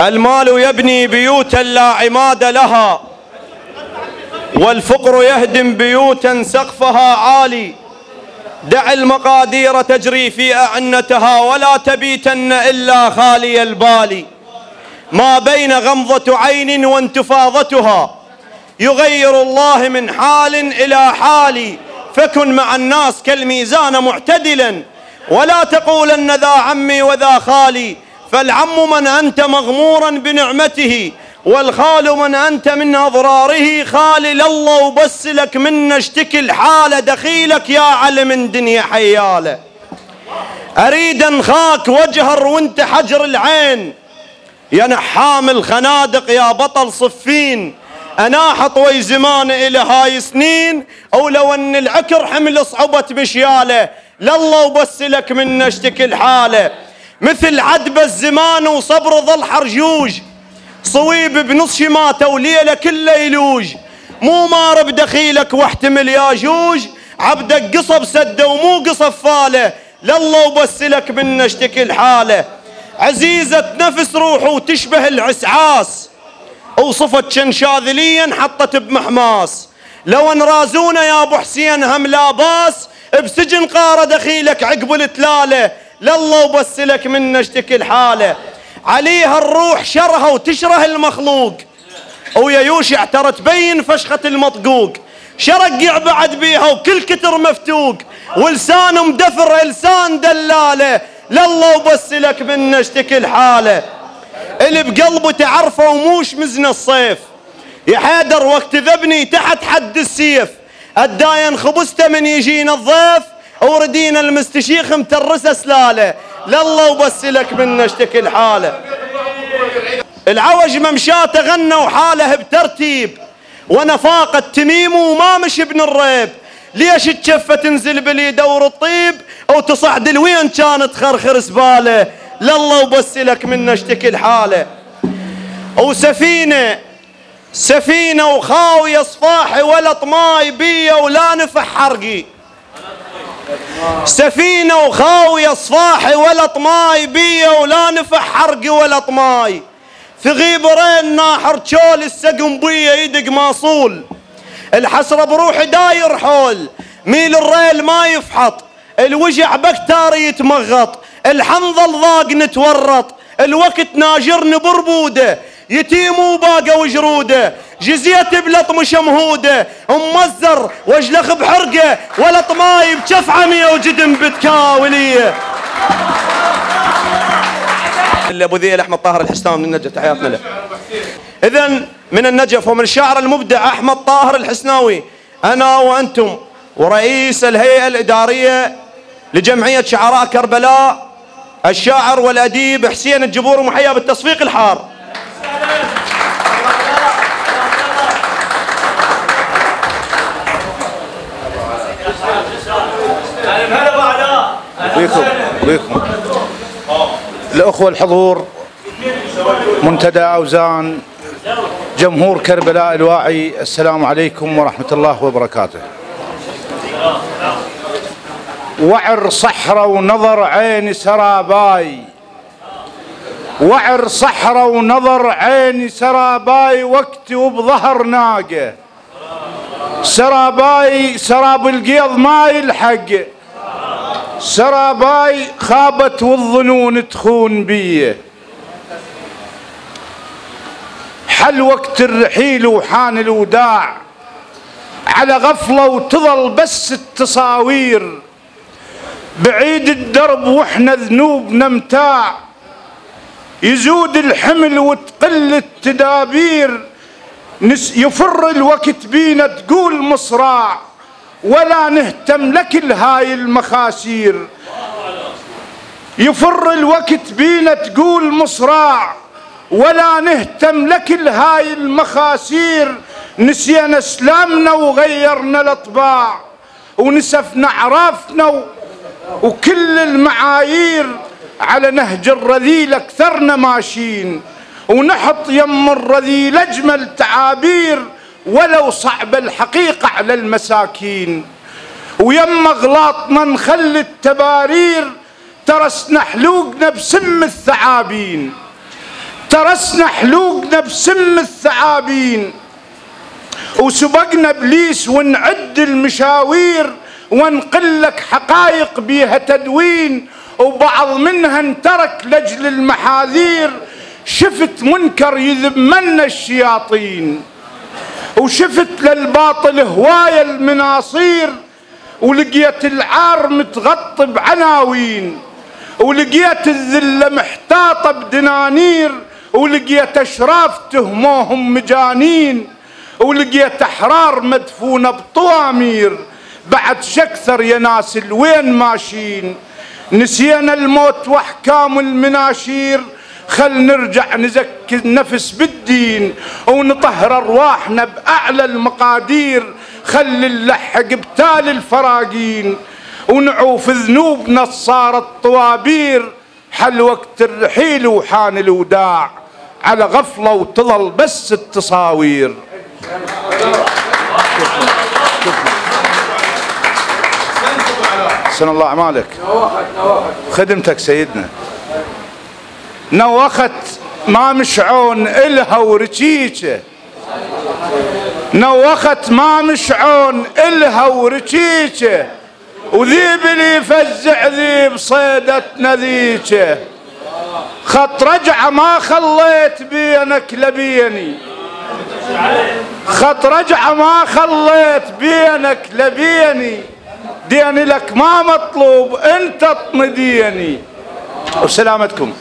المال يبني بيوتا لا عماد لها، والفقر يهدم بيوتا سقفها عالي. دع المقادير تجري في أعنتها، ولا تبيتن إلا خالي البال. ما بين غمضة عين وانتفاضتها يغير الله من حال إلى حال. فكن مع الناس كالميزان معتدلا، ولا تقولن ذا عمي وذا خالي. فالعم من أنت مغمورا بنعمته، والخال من أنت من أضراره خالي. لله وبس لك من اشتكي الحالة، دخيلك يا علم دنيا حيالة. أريد أنخاك واجهر وانت حجر العين، يا نحام الخنادق يا بطل صفين. أنا حطوي زمان إلى هاي سنين، أو لو أن العكر حمل صعوبة مشياله. لله وبس لك من اشتكي الحالة. مثل عدب الزمان وصبر ظل حرجوج، صويب بنص شماته وليلة كله يلوج. مو مار بدخيلك واحتمل يا جوج، عبدك قصب سده ومو قصب فاله. لله وبس لك من اشتكي الحالة. عزيزة نفس روح وتشبه العسعاس، وصفت شنشاذليا حطت بمحماس. لو انرازونا يا ابو حسين هم لا باس، بسجن قاره دخيلك عقب التلاله. لله وبس لك من اشتكي الحاله. عليها الروح شرها وتشره المخلوق، ويا يوشع ترى تبين فشخه المطقوق. شرقع بعد بيها وكل كتر مفتوق، ولسان مدفر لسان دلاله. لله وبس لك من اشتكي الحاله. اللي بقلبه تعرفه وموش مزن الصيف، يا حيدر وقت ذبني تحت حد السيف. الداين خبزته من يجينا الضيف، وردينا المستشيخ مترسه سلاله. لله وبس لك من اشتكي الحاله. العوج ممشاته غنى وحاله بترتيب، وانا فاقد تميم وما مش ابن الريب. ليش تشفه تنزل بلي دور الطيب، او تصعد الوين كانت خرخر زباله. لله وبس لك من اشتكي الحاله. سفينه وخاويه صفاحي ولا طماي بيه ولا نفح حرقي. سفينه وخاويه صفاحي ولا طماي بيه ولا نفح حرقي ولا طماي. ثغيب رين ناحر تشول السقم بيه يدق ماصول. الحسره بروحي داير حول، ميل الريل ما يفحط. الوجع بكتاري يتمغط، الحنظل ضاق نتورط. الوقت ناجرني بربوده، يتيم وباقى وجروده. جزيت بلطم شمهوده، ممزر واجلخ بحرقه، ولا طماي بجف عميه وجدم بتكاوليه. ابو ذيل احمد طاهر الحسناوي من النجف، تحياتنا له. اذن من النجف ومن الشاعر المبدع احمد طاهر الحسناوي، انا وانتم ورئيس الهيئه الاداريه لجمعيه شعراء كربلاء الشاعر والاديب حسين الجبور، محيا بالتصفيق الحار. بيكم الأخوة الحضور، منتدى أوزان، جمهور كربلاء الواعي، السلام عليكم ورحمة الله وبركاته. وعر صحراء ونظر عيني سراباي، وعر صحراء ونظر عيني سراباي، وقتي وبظهر ناقة سراباي، سراب القيض ما يلحق سراباي، خابت والظنون تخون بيه. حل وقت الرحيل وحان الوداع، على غفلة وتظل بس التصاوير. بعيد الدرب واحنا ذنوبنا متاع، يزود الحمل وتقل التدابير. يفر الوقت بينا تقول مصراع، ولا نهتم لكل هاي المخاسير. يفر الوقت بينا تقول مصراع، ولا نهتم لكل هاي المخاسير. نسينا اسلامنا وغيرنا الاطباع، ونسفنا عرافنا وكل المعايير. على نهج الرذيل اكثرنا ماشيين، ونحط يم الرذيل اجمل تعابير. ولو صعب الحقيقة على المساكين، ويم اغلاطنا نخلي التبارير. ترسنا حلوقنا بسم الثعابين، ترسنا حلوقنا بسم الثعابين، وسبقنا ابليس ونعد المشاوير، ونقلك حقائق بيها تدوين، وبعض منها انترك لاجل المحاذير. شفت منكر يذمنا الشياطين، وشفت للباطل هواية المناصير، ولقيت العار متغطي بعناوين، ولقيت الذلة محتاطة بدنانير، ولقيت أشراف تهموهم مجانين، ولقيت أحرار مدفونة بطوامير. بعد شكثر يا ناس الوين ماشيين؟ نسينا الموت وأحكام المناشير. خل نرجع نزكي النفس بالدين، ونطهر أرواحنا بأعلى المقادير. خل نلحق بتال الفراقين، ونعوف ذنوبنا صارت طوابير. حل وقت الرحيل وحان الوداع، على غفلة وتظل بس التصاوير. حسن الله أعمالك، خدمتك سيدنا. نوخت ما مشعون إلها ورجيجه، نوخت ما مشعون إلها ورجيجه، وذيب اللي يفزع ذيب صيدتنا ذيجه. خط رجعه ما خليت بينك لبيني، خط رجعه ما خليت بينك لبيني. ديني لك ما مطلوب انت اطمديني. وسلامتكم.